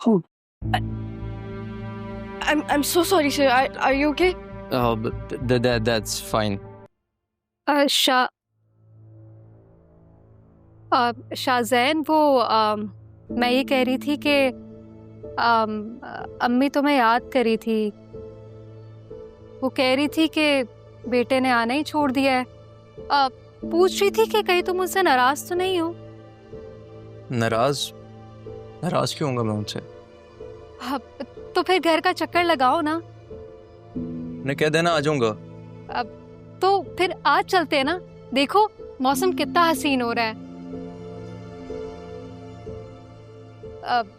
Who? I'm so sorry, sir. Are you okay? That's fine. शाज़ैन, वो मैं ये कह रही थी कि अम्मी तुम्हें याद करी थी। वो कह रही थी कि बेटे ने आना ही छोड़ दिया है। पूछ रही थी कि कहीं तुम मुझसे नाराज तो नहीं हो? नाराज क्यों होऊंगा मैं उनसे? तो फिर घर का चक्कर लगाओ ना। ने कह देना आ जाऊंगा। तो फिर आज चलते हैं ना। देखो मौसम कितना हसीन हो रहा है।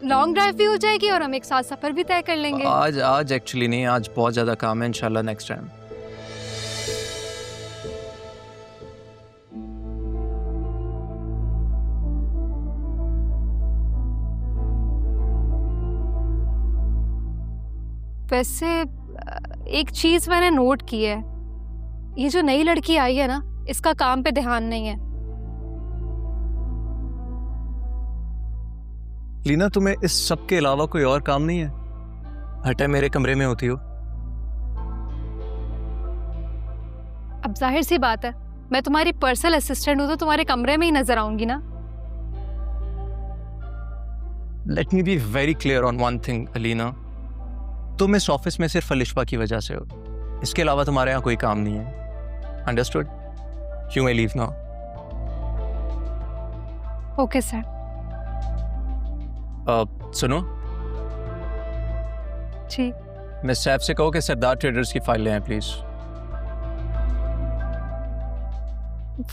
लॉन्ग ड्राइव भी हो जाएगी और हम एक साथ सफर भी तय कर लेंगे। आज एक्चुअली नहीं, आज बहुत ज्यादा काम है। इंशाल्लाह नेक्स्ट टाइम। वैसे एक चीज मैंने नोट की है, ये जो नई लड़की आई है ना, इसका काम पे ध्यान नहीं है। लीना, तुम्हें इस सब के अलावा कोई और काम नहीं है? हर टाइम मेरे कमरे में होती हो। अब जाहिर सी बात है, मैं तुम्हारी पर्सनल असिस्टेंट हूं तो तुम्हारे कमरे में ही नजर आऊंगी ना। Let me be very clear on one thing Alina, तुम इस ऑफिस में सिर्फ अलिशबा की वजह से हो। इसके अलावा तुम्हारे यहाँ कोई काम नहीं है। Understood? You may leave now. Okay sir. सुनो जी। मिस सैफ से कहो कि सरदार ट्रेडर्स की फाइल ले आए प्लीज।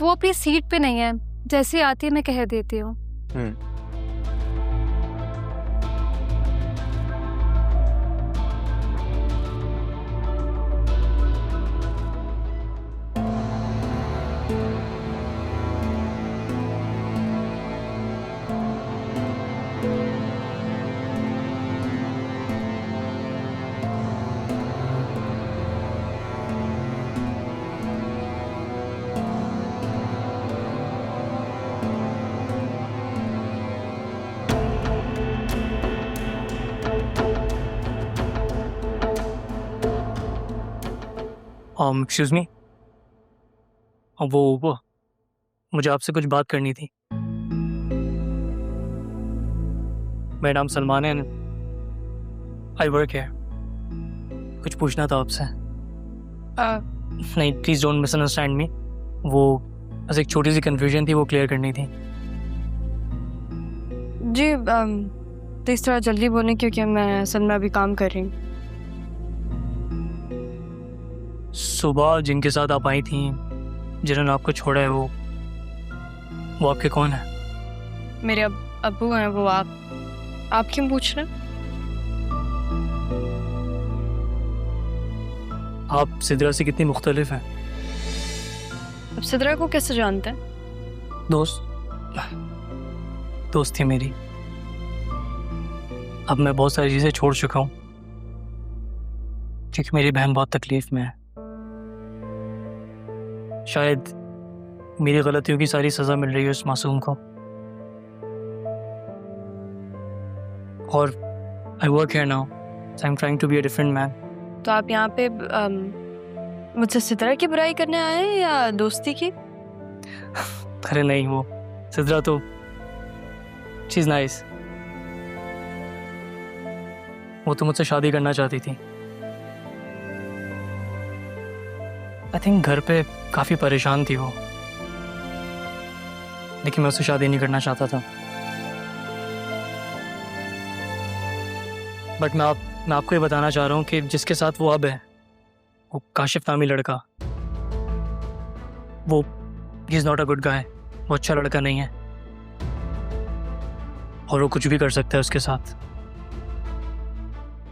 वो अपनी सीट पे नहीं है, जैसे आती है मैं कह देती हूँ। एक्सक्यूज मी, वो मुझे आपसे कुछ बात करनी थी। मेरा नाम सलमान है, आई वर्क है। कुछ पूछना था आपसे। नहीं, प्लीज़ डोंट मिसअंडरस्टैंड मी। वो बस एक छोटी सी कन्फ्यूजन थी, वो क्लियर करनी थी। जी, प्लीज थोड़ा जल्दी बोलें क्योंकि मैं असल में अभी काम कर रही हूँ। सुबह जिनके साथ आप आई थी, जिन्होंने आपको छोड़ा है, वो आपके कौन है? मेरे अब्बू हैं। वो आप क्यों पूछ रहे हैं? आप सिद्रा से कितनी मुख्तलिफ हैं? अब सिद्रा को कैसे जानते हैं? दोस्त थी मेरी। अब मैं बहुत सारी चीज़ें छोड़ चुका हूँ क्योंकि मेरी बहन बहुत तकलीफ में है। शायद मेरी गलतियों की सारी सज़ा मिल रही है उस मासूम को। और I work here now, so I am trying to be a different man. तो आप यहाँ पे मुझसे सिद्रा की बुराई करने आए हैं या दोस्ती की? अरे नहीं, वो सिद्रा तो शी इज़ नाइस। वो तो मुझसे शादी करना चाहती थी। आई थिंक घर पे काफ़ी परेशान थी वो, लेकिन मैं उससे शादी नहीं करना चाहता था। बट मैं आपको ये बताना चाह रहा हूँ कि जिसके साथ वो अब है, वो काशिफ नामी लड़का, वो he is not a good guy. वो अच्छा लड़का नहीं है और वो कुछ भी कर सकता है उसके साथ।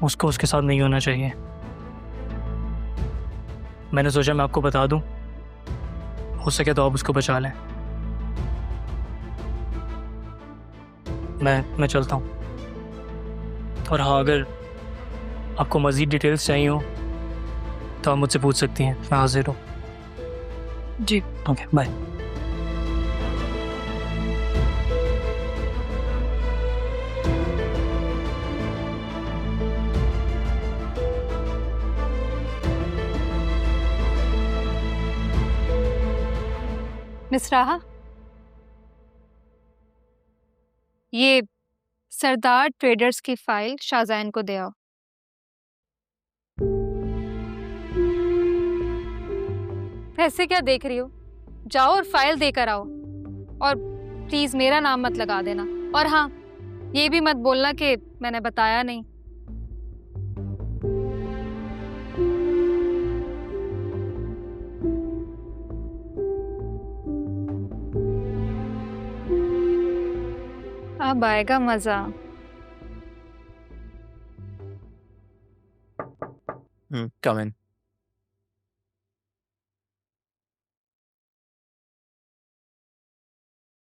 उसको उसके साथ नहीं होना चाहिए। मैंने सोचा मैं आपको बता दूं, हो सके तो आप उसको बचा लें। मैं चलता हूँ। और हाँ, अगर आपको मज़ीद डिटेल्स चाहिए हो तो आप मुझसे पूछ सकती हैं, मैं हाजिर हूँ। जी ओके, बाय। मिस राहा, ये सरदार ट्रेडर्स की फाइल शाहजैन को दे आओ। ऐसे क्या देख रही हो, जाओ और फाइल देकर आओ। और प्लीज मेरा नाम मत लगा देना, और हाँ, ये भी मत बोलना कि मैंने बताया नहीं। अब आएगा मजा। कम इन।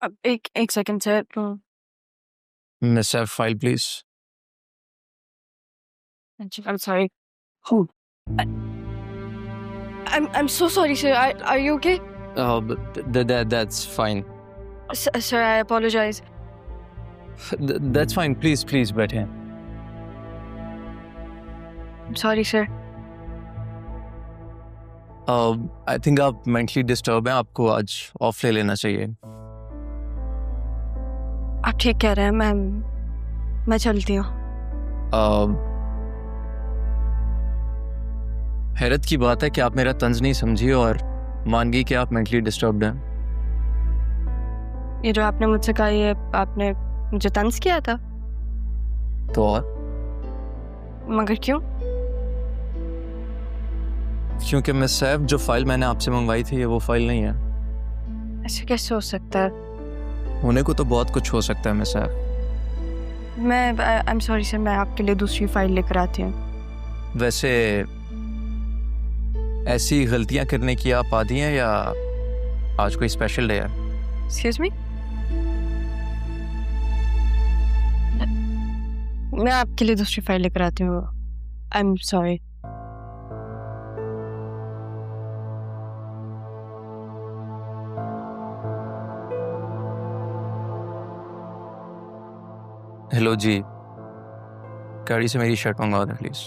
अब एक second sir. Miss Saif, file please. I'm sorry. Who? I'm so sorry, sir. Are you okay? That's fine. Sir, I apologize. That's fine. Please बैठे। I'm sorry, sir. I think आप mentally disturbed हैं, आपको आज ऑफ ले लेना चाहिए। आप ठीक कह रहे हैं, मैं चलती हूँ। हैरत की बात है कि आप मेरा तंज नहीं समझी और मान गई कि आप मेंटली डिस्टर्ब्ड हैं। ये जो आपने मुझसे कहा, ये आपने मुझे तंज किया था। तो और मगर क्यों? क्योंकि मिस सैफ, जो फाइल मैंने आपसे मंगवाई थी, ये वो फाइल नहीं है। ऐसे कैसे हो सकता है? होने को तो बहुत कुछ हो सकता है miss Saif. I am sorry sir, मैं आपके लिए दूसरी फाइल लेकर आती हूँ। वैसे ऐसी गलतियां करने की आप आदी हैं या आज कोई स्पेशल डे है? Excuse me? मैं आपके लिए दूसरी फाइल लेकर आती हूँ। I am sorry. हेलो जी, गाड़ी से मेरी शर्ट मंगवा दें प्लीज।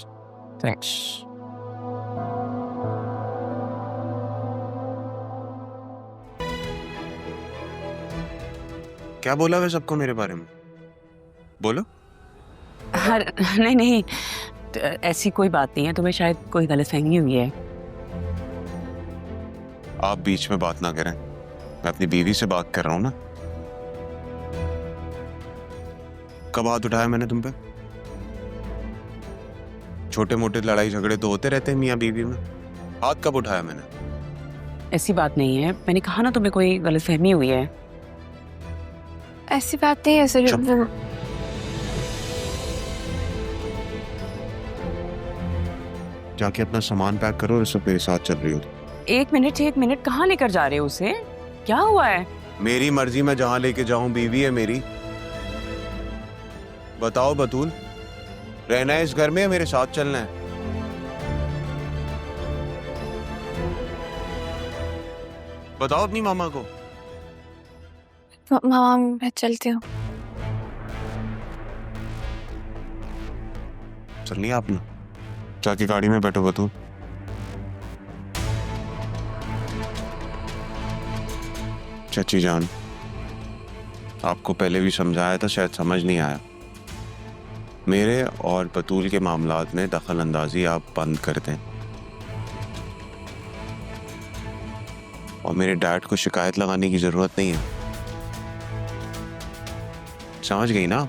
थैंक्स। क्या बोला वे सबको मेरे बारे में? बोलो। नहीं, तो ऐसी कोई बात नहीं है, तुम्हें शायद कोई गलतफहमी हुई है। आप बीच में बात ना करें, मैं अपनी बीवी से बात कर रहा हूं ना। कब हाथ उठाया मैंने तुम पे? छोटे मोटे लड़ाई झगड़े तो होते रहते हैं मियाँ बीवी में, हाथ कब उठाया मैंने? ऐसी बात नहीं है, मैंने कहा ना तुम्हें कोई गलतफहमी हुई है। ऐसी बात नहीं है सर। जाके अपना सामान पैक करो और सब मेरे साथ चल रही हो। एक मिनट, कहाँ लेकर जा रहे हो उसे? क्या हुआ है? मेरी मर्जी, मैं जहां लेके जाऊं, बीवी है मेरी। बताओ बतूल, रहना है इस घर में या मेरे साथ चलना है? बताओ अपनी मामा को। मामा, मैं चलती हूँ। चलनी है आपने? जाके गाड़ी में बैठो बतूल। चाची जान, आपको पहले भी समझाया था, शायद समझ नहीं आया। मेरे और बतूल के मामलात में दखल अंदाजी आप बंद कर दें और मेरे डैड को शिकायत लगाने की जरूरत नहीं है। समझ गई ना?